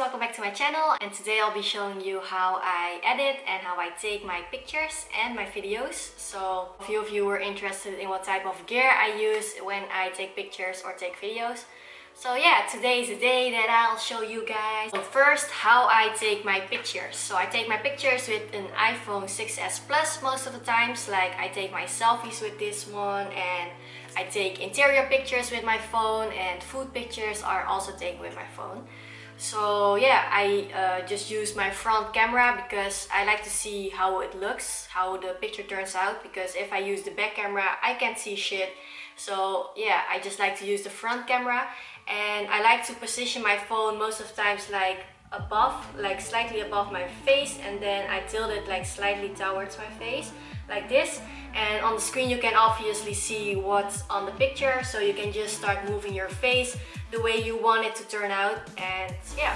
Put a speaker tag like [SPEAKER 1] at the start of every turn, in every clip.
[SPEAKER 1] welcome back to my channel, and today I'll be showing you how I edit and how I take my pictures and my videos. So a few of you were interested in what type of gear I use when I take pictures or take videos. So yeah, today is the day that I'll show you guys. So first, how I take my pictures. So I take my pictures with an iPhone 6s Plus most of the times. Like I take my selfies with this one, and I take interior pictures with my phone, and food pictures are also taken with my phone. So yeah, I just use my front camera because I like to see how it looks, how the picture turns out, because if I use the back camera I can't see shit. So yeah, I just like to use the front camera, and I like to position my phone most of the times like above, like slightly above my face, and then I tilt it like slightly towards my face like this. And on the screen you can obviously see what's on the picture, so you can just start moving your face the way you want it to turn out. And yeah,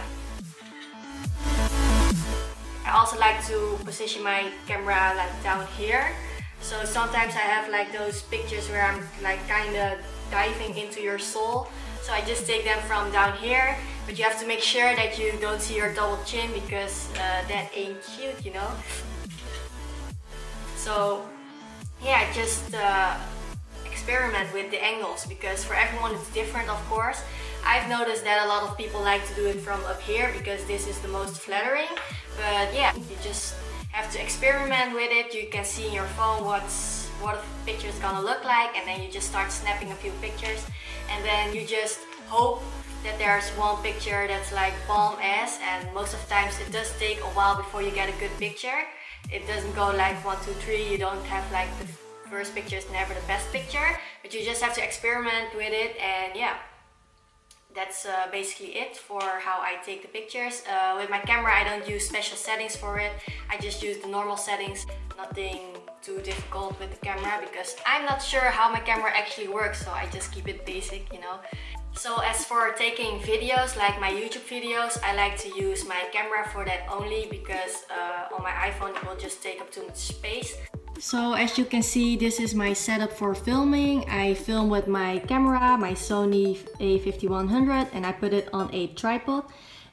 [SPEAKER 1] I also like to position my camera like down here. So sometimes I have like those pictures where I'm like kind of diving into your soul, so I just take them from down here. But you have to make sure that you don't see your double chin, because that ain't cute, you know. So yeah, just experiment with the angles, because for everyone it's different, of course. I've noticed that a lot of people like to do it from up here because this is the most flattering. But yeah, you just have to experiment with it. You can see in your phone what a picture is gonna look like, and then you just start snapping a few pictures, and then you just hope that there's one picture that's like bomb ass. And most of the times it does take a while before you get a good picture. It doesn't go like 1, 2, 3. You don't have like the first picture is never the best picture, but you just have to experiment with it. And yeah, that's basically it for how I take the pictures. With my camera I don't use special settings for it. I just use the normal settings. Nothing too difficult with the camera, because I'm not sure how my camera actually works, so I just keep it basic, you know. So as for taking videos, like my YouTube videos, I like to use my camera for that only, because on my iPhone it will just take up too much space. So as you can see, this is my setup for filming. I film with my camera, my Sony A5100, and I put it on a tripod.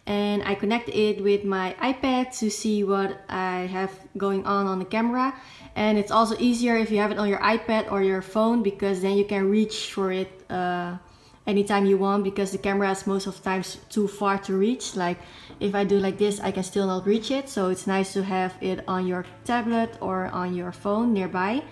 [SPEAKER 1] And I connect it with my iPad to see what I have going on the camera. And it's also easier if you have it on your iPad or your phone, because then you can reach for it anytime you want, because the camera is most of the times too far to reach. Like if I do like this, I can still not reach it, so it's nice to have it on your tablet or on your phone nearby.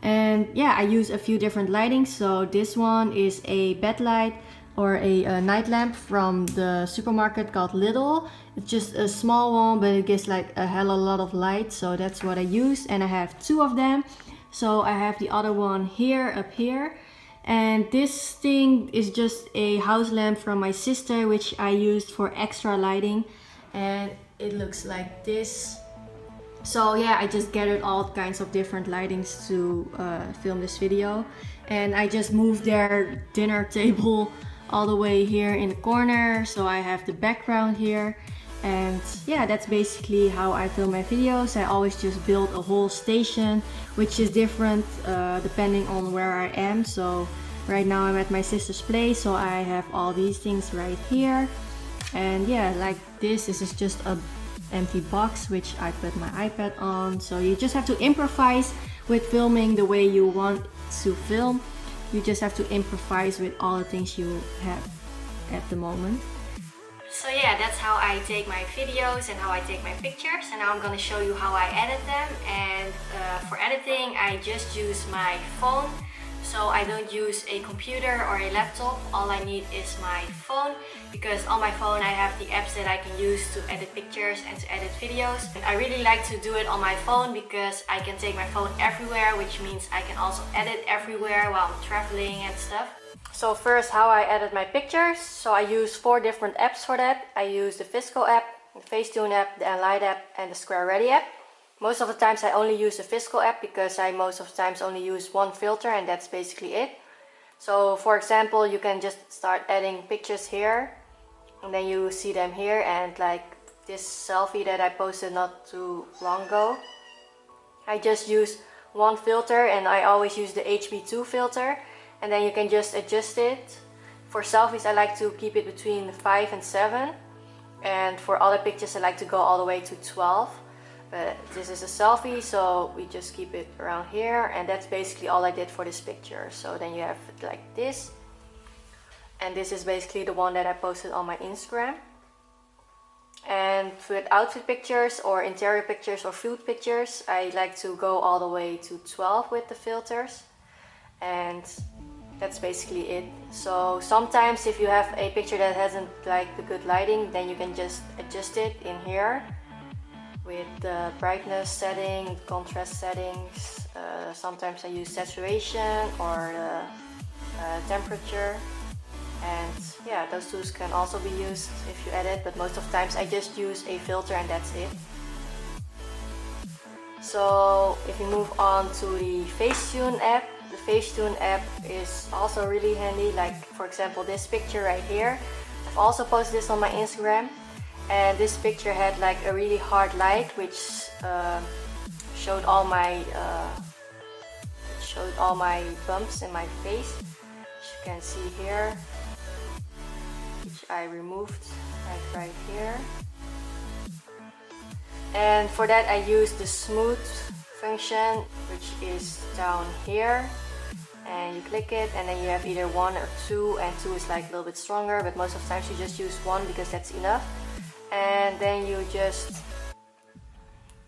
[SPEAKER 1] And yeah, I use a few different lightings. So this one is a bed light or a night lamp from the supermarket called Lidl. It's just a small one, but it gives like a hell of a lot of light, so that's what I use. And I have 2 of them. So I have the other one here, up here. And this thing is just a house lamp from my sister, which I used for extra lighting, and it looks like this. So yeah, I just gathered all kinds of different lightings to film this video. And I just moved their dinner table all the way here in the corner, so I have the background here. And yeah, that's basically how I film my videos. I always just build a whole station, which is different depending on where I am. So right now I'm at my sister's place, so I have all these things right here. And yeah, like this is just a empty box which I put my iPad on. So you just have to improvise with filming the way you want to film. You just have to improvise with all the things you have at the moment. So yeah, that's how I take my videos and how I take my pictures. And now I'm gonna show you how I edit them. And for editing I just use my phone. So I don't use a computer or a laptop. All I need is my phone, because on my phone I have the apps that I can use to edit pictures and to edit videos. And I really like to do it on my phone because I can take my phone everywhere, which means I can also edit everywhere while I'm traveling and stuff. So first, how I edit my pictures. So I use 4 different apps for that. I use the VSCO app, the Facetune app, the ENLIGHT app, and the SQUAREADY app. Most of the times I only use the VSCO app because I most of the times only use one filter, and that's basically it. So for example, you can just start adding pictures here, and then you see them here. And like this selfie that I posted not too long ago, I just use one filter, and I always use the HB2 filter. And then you can just adjust it. For selfies I like to keep it between 5 and 7. And for other pictures I like to go all the way to 12, but this is a selfie, so we just keep it around here, and that's basically all I did for this picture. So then you have it like this, and this is basically the one that I posted on my Instagram. And with outfit pictures or interior pictures or food pictures, I like to go all the way to 12 with the filters, and that's basically it. So sometimes if you have a picture that hasn't like the good lighting, then you can just adjust it in here with the brightness setting, contrast settings. Sometimes I use saturation or the temperature, and yeah, those tools can also be used if you edit, but most of the times I just use a filter and that's it. So if we move on to the Facetune app, the Facetune app is also really handy. Like for example this picture right here, I've also posted this on my Instagram, and this picture had like a really hard light which showed all my bumps in my face, which you can see here, which I removed like right here. And for that I use the smooth function, which is down here, and you click it and then you have either 1 or 2, and 2 is like a little bit stronger, but most of the times you just use 1 because that's enough. And then you just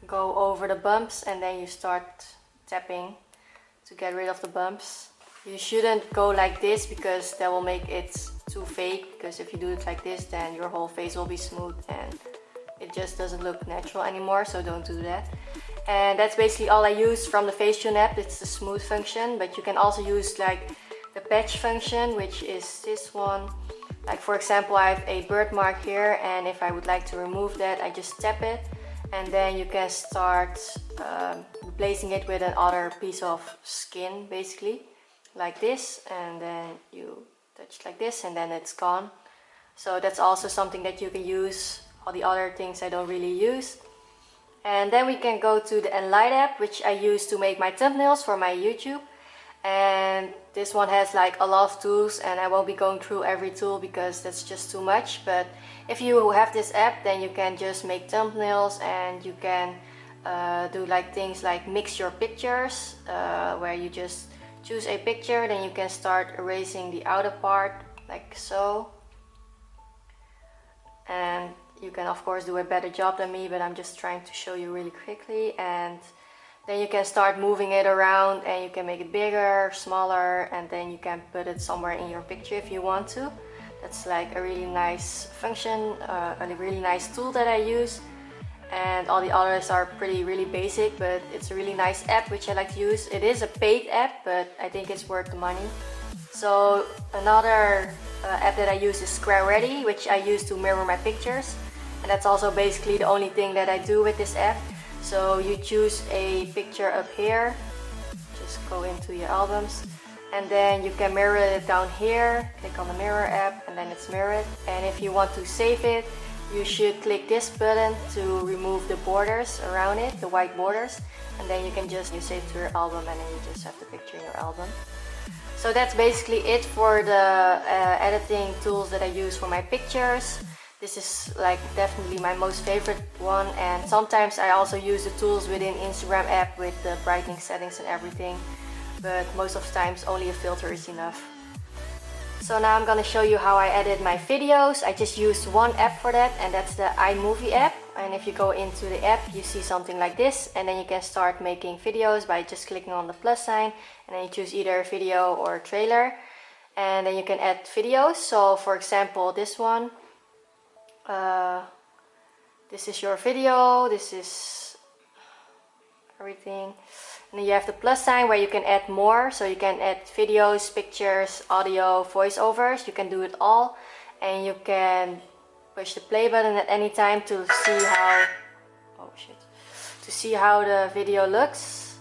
[SPEAKER 1] go over the bumps and then you start tapping to get rid of the bumps. You shouldn't go like this because that will make it too fake, because if you do it like this then your whole face will be smooth and it just doesn't look natural anymore, so don't do that. And that's basically all I use from the Facetune app. It's the smooth function, but you can also use like the patch function, which is this one. Like for example, I have a birthmark here, and if I would like to remove that, I just tap it, and then you can start replacing it with another piece of skin, basically like this, and then you touch like this and then it's gone. So that's also something that you can use. All the other things I don't really use. And then we can go to the ENLIGHT app, which I use to make my thumbnails for my YouTube. And this one has like a lot of tools, and I won't be going through every tool because that's just too much. But if you have this app, then you can just make thumbnails, and you can do like things like mix your pictures, where you just choose a picture, then you can start erasing the outer part like so. And you can of course do a better job than me, but I'm just trying to show you really quickly. And then you can start moving it around, and you can make it bigger, smaller, and then you can put it somewhere in your picture if you want to. That's like a really nice function, a really nice tool that I use. And all the others are really basic, but it's a really nice app which I like to use. It is a paid app, but I think it's worth the money. So another app that I use is SQUAREADY, which I use to mirror my pictures. And that's also basically the only thing that I do with this app. So you choose a picture up here, just go into your albums, and then you can mirror it down here. Click on the mirror app and then it's mirrored. And if you want to save it, you should click this button to remove the borders around it, the white borders, and then you can just save to your album, and then you just have the picture in your album. So that's basically it for the editing tools that I use for my pictures. This is like definitely my most favorite one, and sometimes I also use the tools within Instagram app with the brightening settings and everything, but most of the times only a filter is enough. So now I'm gonna show you how I edit my videos. I just used one app for that, and that's the Imovie app. And if you go into the app, you see something like this, and then you can start making videos by just clicking on the plus sign, and then you choose either video or trailer, and then you can add videos. So for example, this one, this is your video, this is everything. And then you have the plus sign where you can add more, so you can add videos, pictures, audio, voiceovers. You can do it all, and you can push the play button at any time to see how the video looks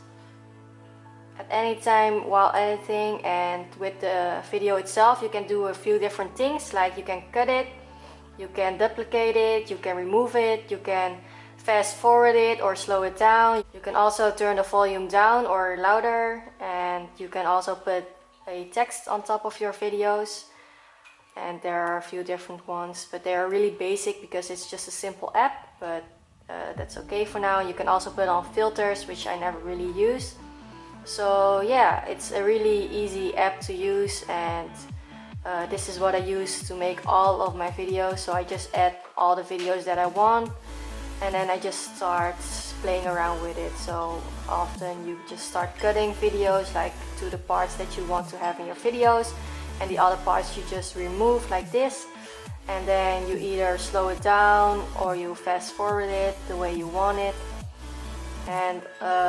[SPEAKER 1] at any time while editing. And with the video itself, you can do a few different things, like you can cut it, you can duplicate it, you can remove it, you can fast forward it or slow it down. You can also turn the volume down or louder, and you can also put a text on top of your videos. and there are a few different ones, but they are really basic because it's just a simple app, but that's okay for now. You can also put on filters, which I never really use. So yeah, it's a really easy app to use, and this is what I use to make all of my videos. So I just add all the videos that I want, and then I just start playing around with it. So often you just start cutting videos like to the parts that you want to have in your videos, and the other parts you just remove like this, and then you either slow it down or you fast forward it the way you want it. And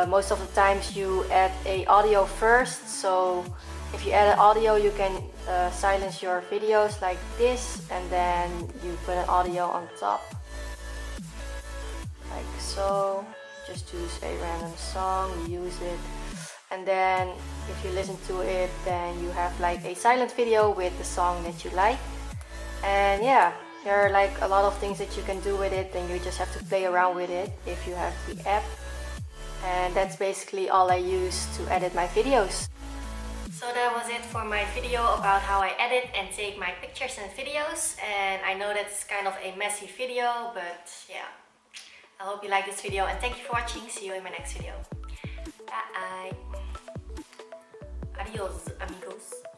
[SPEAKER 1] most of the times you add a audio first, so if you add an audio you can silence your videos like this, and then you put an audio on top like so. Just choose a random song, you use it, and then if you listen to it, then you have like a silent video with the song that you like. And yeah, there are like a lot of things that you can do with it, and you just have to play around with it if you have the app. And that's basically all I use to edit my videos. So that was it for my video about how I edit and take my pictures and videos. And I know that's kind of a messy video, but yeah, I hope you like this video, and thank you for watching. See you in my next video. Bye. Adios, amigos.